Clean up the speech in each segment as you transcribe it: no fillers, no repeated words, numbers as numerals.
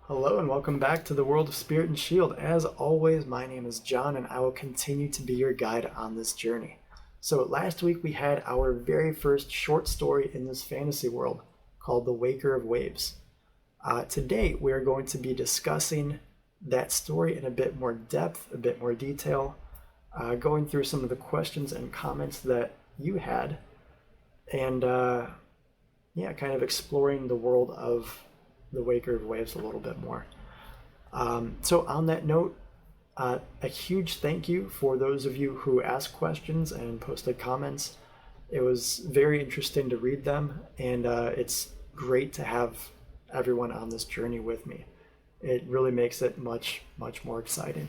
Hello and welcome back to the world of Spirit and Shield. As always, my name is John and I will continue to be your guide on this journey. So last week we had our very first short story in this fantasy world called The Waker of Waves. Today we are going to be discussing that story in a bit more depth, a bit more detail, going through some of the questions and comments that you had, and kind of exploring the world of The Waker of Waves a little bit more. So on that note, a huge thank you for those of you who asked questions and posted comments. It was very interesting to read them, and it's great to have everyone on this journey with me. It really makes it much, much more exciting.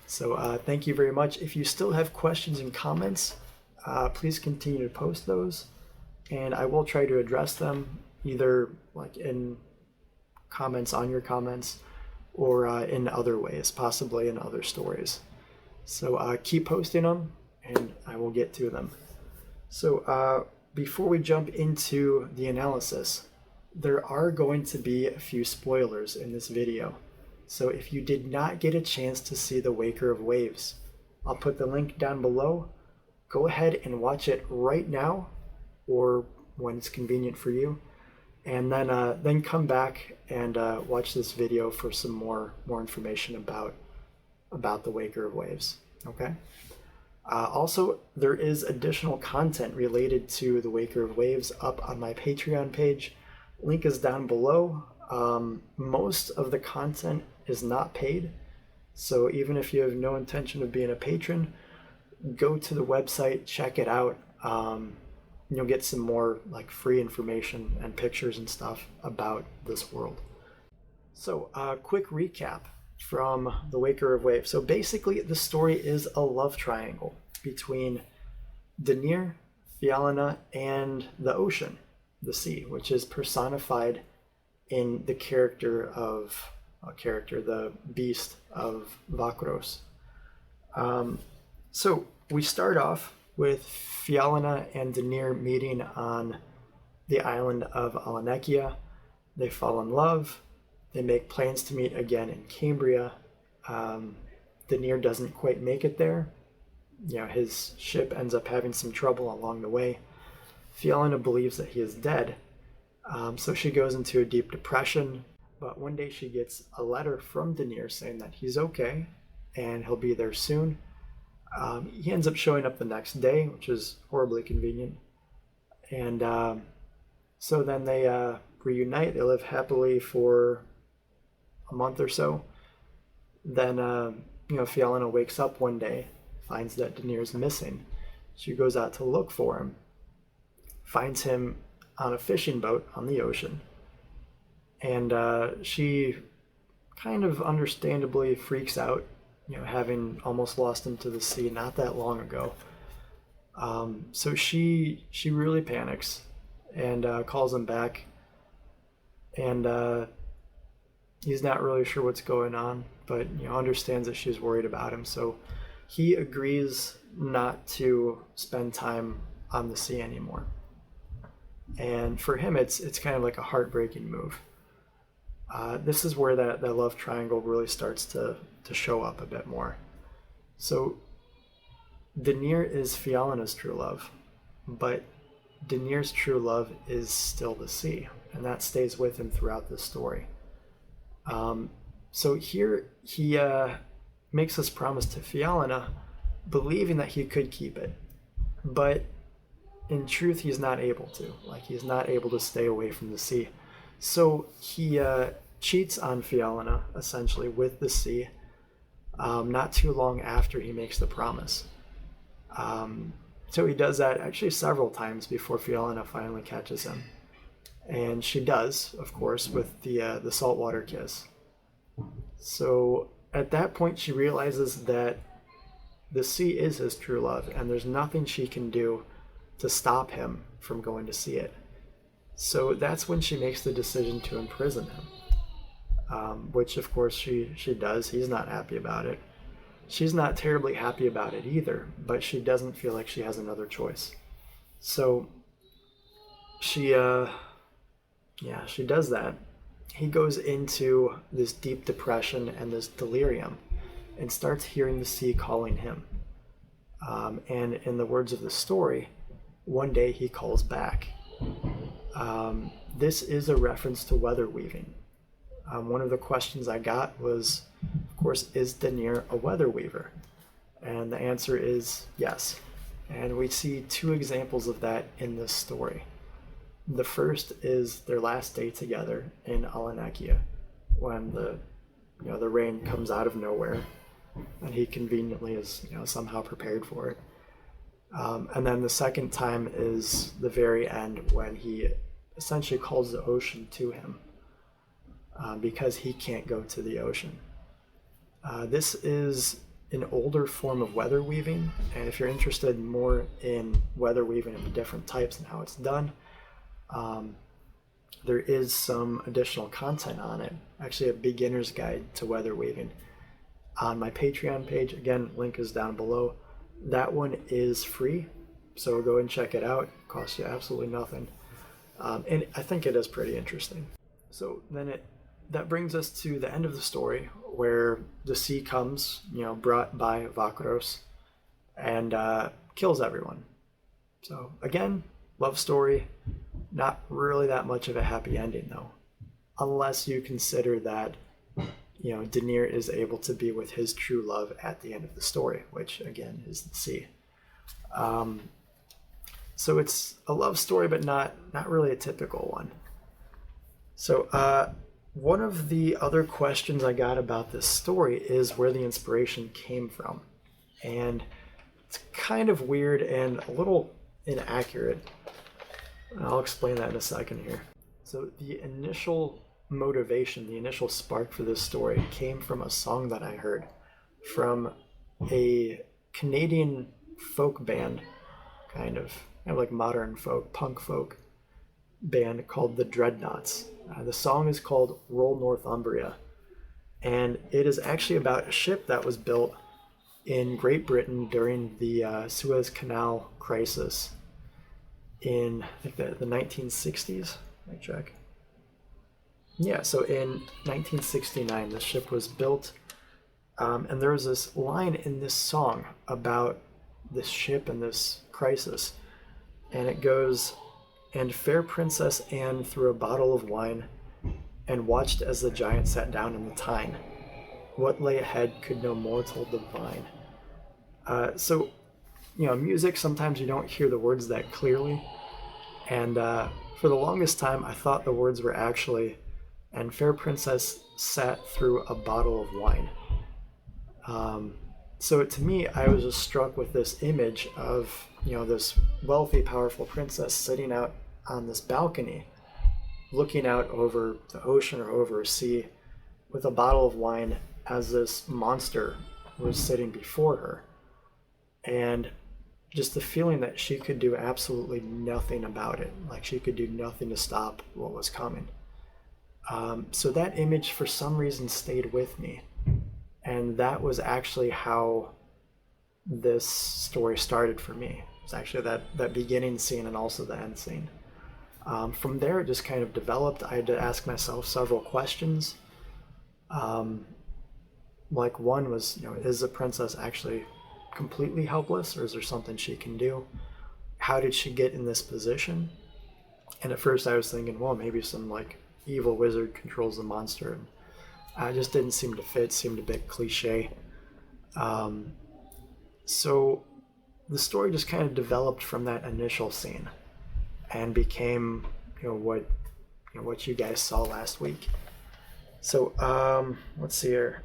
So thank you very much. If you still have questions and comments, please continue to post those, and I will try to address them either like in comments on your comments or in other ways, possibly in other stories. So keep posting them and I will get to them. So before we jump into the analysis, there are going to be a few spoilers in this video. So if you did not get a chance to see The Waker of Waves, I'll put the link down below. Go ahead and watch it right now or when it's convenient for you. And then come back and watch this video for some more information about The Waker of Waves. Okay. Also, there is additional content related to The Waker of Waves up on my Patreon page. Link is down below. Most of the content is not paid, so even if you have no intention of being a patron, go to the website, check it out. You'll get some more like free information and pictures and stuff about this world. So quick recap from The Waker of Waves. So basically the story is a love triangle between Danir, Fialna, and the ocean, the sea, which is personified in the the beast of Vakros. So we start off with Fialna and Danir meeting on the island of Alanekia. They fall in love. They make plans to meet again in Cambria. Danir doesn't quite make it there. His ship ends up having some trouble along the way. Fialna believes that he is dead, so she goes into a deep depression. But one day she gets a letter from Danir saying that he's okay and he'll be there soon. He ends up showing up the next day, which is horribly convenient. And so then they reunite. They live happily for a month or so. Then, Fialna wakes up one day, finds that Danir's missing. She goes out to look for him, finds him on a fishing boat on the ocean. And she kind of understandably freaks out, having almost lost him to the sea not that long ago. So she really panics and calls him back, and he's not really sure what's going on, but understands that she's worried about him. So he agrees not to spend time on the sea anymore. And for him, it's kind of like a heartbreaking move. This is where that love triangle really starts to show up a bit more. So Danir is Fialna's true love, but Danir's true love is still the sea, and that stays with him throughout the story. So here he makes this promise to Fialna, believing that he could keep it, but in truth he's not able to. He's not able to stay away from the sea. So he cheats on Fialna, essentially, with the sea, not too long after he makes the promise. So he does that actually several times before Fialna finally catches him. And she does, of course, with the saltwater kiss. So at that point she realizes that the sea is his true love, and there's nothing she can do to stop him from going to see it. So that's when she makes the decision to imprison him, which of course she does. He's not happy about it. She's not terribly happy about it either, but she doesn't feel like she has another choice. So she does that, he goes into this deep depression and this delirium and starts hearing the sea calling him. And in the words of the story, one day he calls back. This is a reference to weather weaving. One of the questions I got was, of course, is Danir a weather weaver? And the answer is yes. And we see two examples of that in this story. The first is their last day together in Alanekia, when the rain comes out of nowhere, and he conveniently is somehow prepared for it. And then the second time is the very end, when he essentially calls the ocean to him, because he can't go to the ocean. This is an older form of weather weaving, and if you're interested more in weather weaving and the different types and how it's done, there is some additional content on it, actually a beginner's guide to weather weaving on my Patreon page. Again, link is down below. That one is free, so go and check it out. It costs you absolutely nothing, and I think it is pretty interesting. So then that brings us to the end of the story, where the sea comes, brought by Vakros, and kills everyone. So again, love story, not really that much of a happy ending though, unless you consider that Danir is able to be with his true love at the end of the story, which again is the sea. So it's a love story, but not really a typical one. So one of the other questions I got about this story is where the inspiration came from. And it's kind of weird and a little inaccurate. I'll explain that in a second here. So the initial motivation, the initial spark for this story came from a song that I heard from a Canadian folk band, kind of like modern folk, punk folk band called the Dreadnoughts. The song is called Roll Northumbria, and it is actually about a ship that was built in Great Britain during the Suez Canal crisis in, I think, the 1960s. Let me check. Yeah, so in 1969, the ship was built, and there was this line in this song about this ship and this crisis, and it goes, "And fair Princess Anne threw a bottle of wine and watched as the giant sat down in the Tyne. What lay ahead could no mortal divine." So, music, sometimes you don't hear the words that clearly, and for the longest time, I thought the words were actually, "And fair Princess sat through a bottle of wine." So to me, I was just struck with this image of, this wealthy, powerful princess sitting out on this balcony, looking out over the ocean or over a sea with a bottle of wine as this monster was sitting before her. And just the feeling that she could do absolutely nothing about it, like she could do nothing to stop what was coming. So that image, for some reason, stayed with me. And that was actually how this story started for me. It was actually that beginning scene and also the end scene. From there, it just kind of developed. I had to ask myself several questions. Like one was, is the princess actually completely helpless, or is there something she can do? How did she get in this position? And at first I was thinking, well, maybe some evil wizard controls the monster, and it just didn't seem to fit, seemed a bit cliche. So the story just kind of developed from that initial scene and became what you guys saw last week. So let's see here.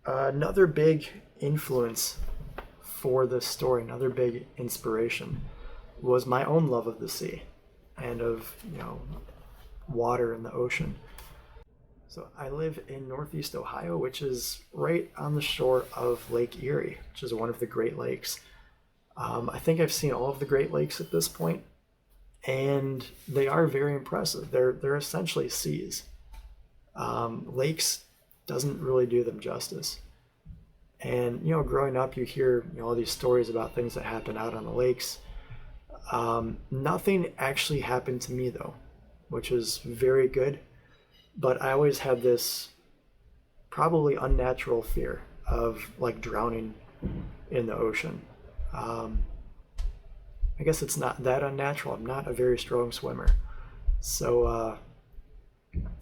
Another big influence for this story, another big inspiration, was my own love of the sea and of water and the ocean. So I live in Northeast Ohio, which is right on the shore of Lake Erie, which is one of the Great Lakes. I think I've seen all of the Great Lakes at this point, and they are very impressive. They're essentially seas. Lakes doesn't really do them justice. And growing up, you hear all these stories about things that happen out on the lakes. Nothing actually happened to me though, which is very good. but I always had this probably unnatural fear of like drowning in the ocean. Um, I guess it's not that unnatural. I'm not a very strong swimmer. So,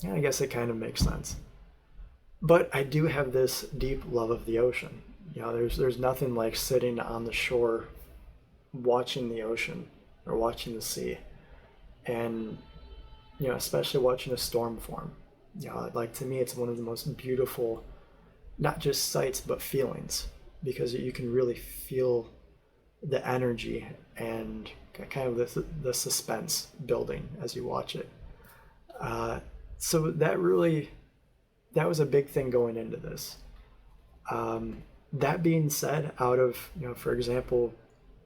yeah, I guess it kind of makes sense. But I do have this deep love of the ocean. There's nothing like sitting on the shore watching the ocean or watching the sea, and especially watching a storm form. Like to me, it's one of the most beautiful, not just sights but feelings, because you can really feel the energy and kind of the suspense building as you watch it. Uh, so that was a big thing going into this. That being said, out of for example,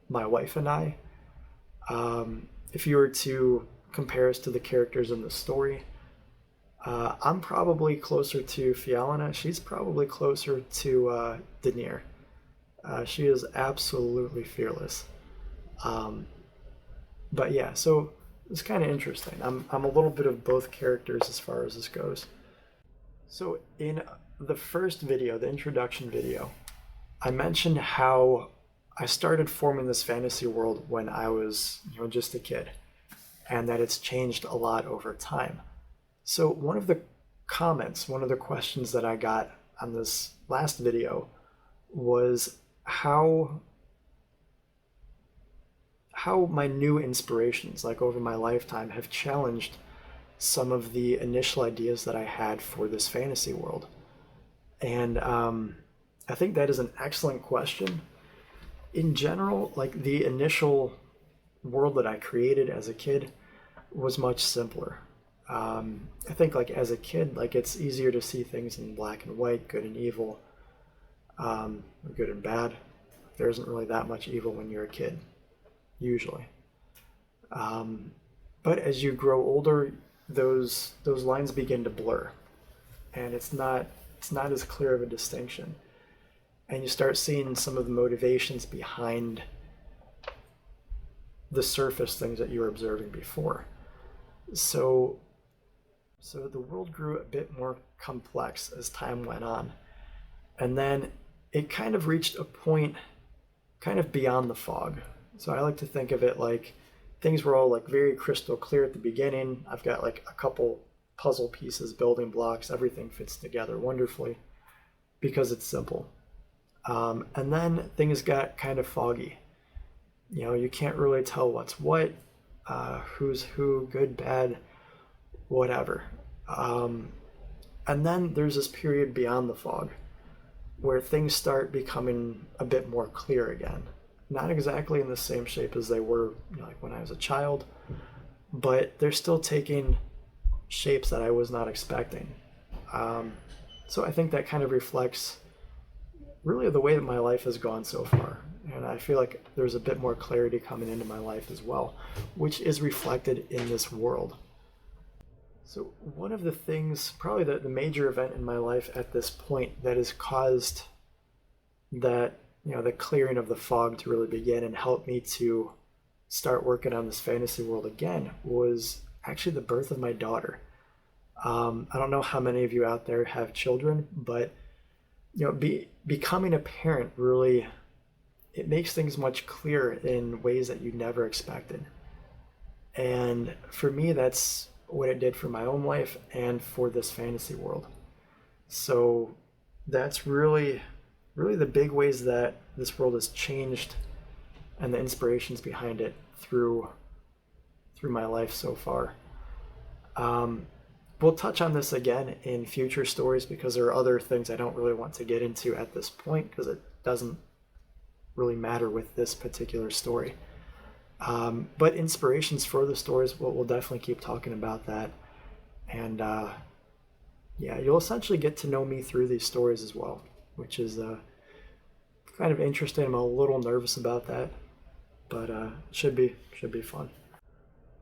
my wife and I, if you were to compare us to the characters in the story, I'm probably closer to Fialina. She's probably closer to Daenerys. She is absolutely fearless. Um, but yeah, so it's kind of interesting. I'm a little bit of both characters as far as this goes. So in the first video, the introduction video, I mentioned how I started forming this fantasy world when I was, just a kid, and that it's changed a lot over time. So one of the comments, one of the questions that I got on this last video was how my new inspirations, like over my lifetime, have challenged some of the initial ideas that I had for this fantasy world. And I think that is an excellent question. In general, like the initial world that I created as a kid was much simpler. I think like as a kid, like it's easier to see things in black and white, good and evil, good and bad. There isn't really that much evil when you're a kid, usually. But as you grow older, those lines begin to blur, and it's not as clear of a distinction. And you start seeing some of the motivations behind the surface things that you were observing before. So the world grew a bit more complex as time went on. And then it kind of reached a point kind of beyond the fog. So I like to think of it like things were all like very crystal clear at the beginning. I've got like a couple puzzle pieces, building blocks, everything fits together wonderfully because it's simple. And then things got kind of foggy. You can't really tell what's what, who's who, good, bad, whatever. And then there's this period beyond the fog where things start becoming a bit more clear again. Not exactly in the same shape as they were like when I was a child, but they're still taking shapes that I was not expecting. So I think that kind of reflects really the way that my life has gone so far. And I feel like there's a bit more clarity coming into my life as well, which is reflected in this world. So one of the things, probably the major event in my life at this point that has caused that, the clearing of the fog to really begin and help me to start working on this fantasy world again was actually the birth of my daughter. I don't know how many of you out there have children, but becoming a parent really, it makes things much clearer in ways that you never expected. And for me, that's what it did for my own life and for this fantasy world. So that's really, really the big ways that this world has changed and the inspirations behind it through my life so far. We'll touch on this again in future stories because there are other things I don't really want to get into at this point because it doesn't really matter with this particular story. But inspirations for the stories, we'll definitely keep talking about that. And yeah, you'll essentially get to know me through these stories as well, which is kind of interesting. I'm a little nervous about that, but should be fun.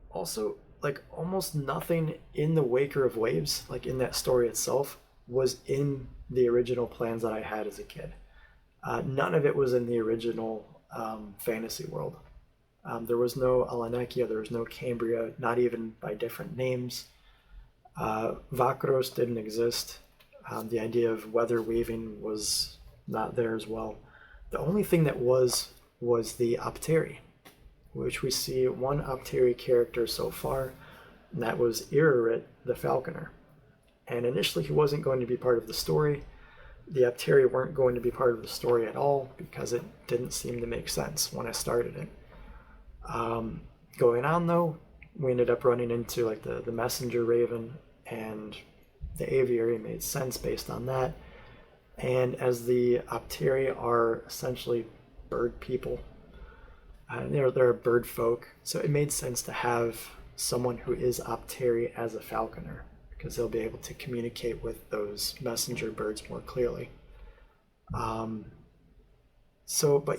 Also, like almost nothing in the Waker of Waves, like in that story itself, was in the original plans that I had as a kid. None of it was in the original fantasy world. There was no Alanekia, there was no Cambria, not even by different names. Vakros didn't exist. The idea of weather weaving was not there as well. The only thing that was the Opteri, which we see one Opteri character so far, and that was Irarit the Falconer. And initially he wasn't going to be part of the story. The Opteri weren't going to be part of the story at all because it didn't seem to make sense when I started it. Going on though, we ended up running into like the messenger raven, and the aviary made sense based on that. And as the Opteri are essentially bird people, they're bird folk, so it made sense to have someone who is Opteri as a falconer because they'll be able to communicate with those messenger birds more clearly. But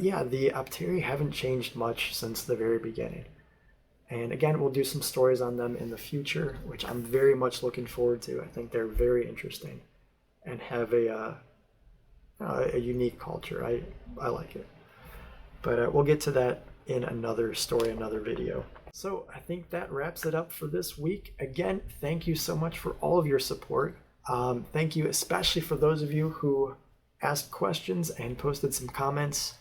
yeah, the Opteri haven't changed much since the very beginning. And again, we'll do some stories on them in the future, which I'm very much looking forward to. I think they're very interesting and have a unique culture. I like it. But we'll get to that in another story, another video. So I think that wraps it up for this week. Again, thank you so much for all of your support. Thank you especially for those of you who asked questions and posted some comments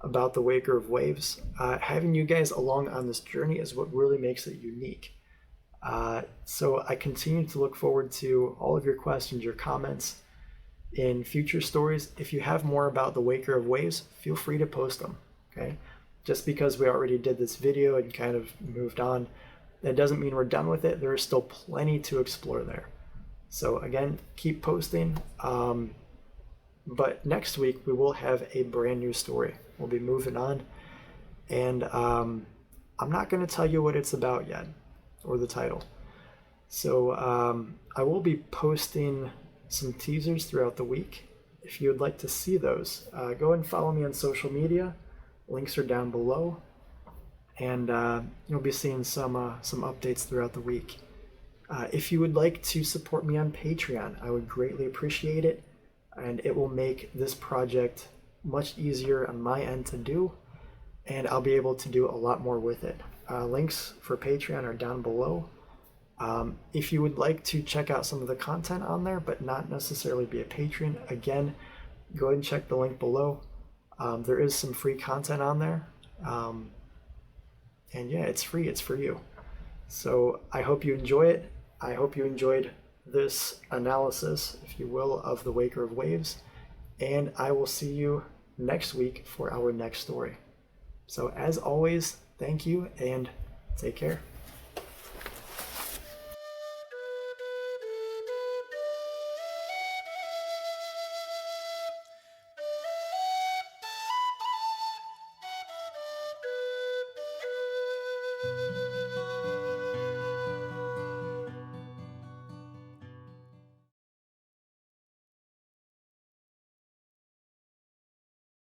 about the Waker of Waves. Having you guys along on this journey is what really makes it unique. So I continue to look forward to all of your questions, your comments in future stories. If you have more about the Waker of Waves, feel free to post them, okay? Just because we already did this video and kind of moved on, that doesn't mean we're done with it. There is still plenty to explore there. So again, keep posting. But next week we will have a brand new story. We'll be moving on, and I'm not going to tell you what it's about yet, or the title. So I will be posting some teasers throughout the week. If you would like to see those, go and follow me on social media. Links are down below, and you'll be seeing some updates throughout the week. If you would like to support me on Patreon, I would greatly appreciate it, and it will make this project much easier on my end to do, and I'll be able to do a lot more with it. Links for Patreon are down below. If you would like to check out some of the content on there, but not necessarily be a patron, again, go ahead and check the link below. There is some free content on there. And yeah, it's free, it's for you. So I hope you enjoy it. I hope you enjoyed this analysis, if you will, of the Waker of Waves. And I will see you next week for our next story. So as always, thank you and take care.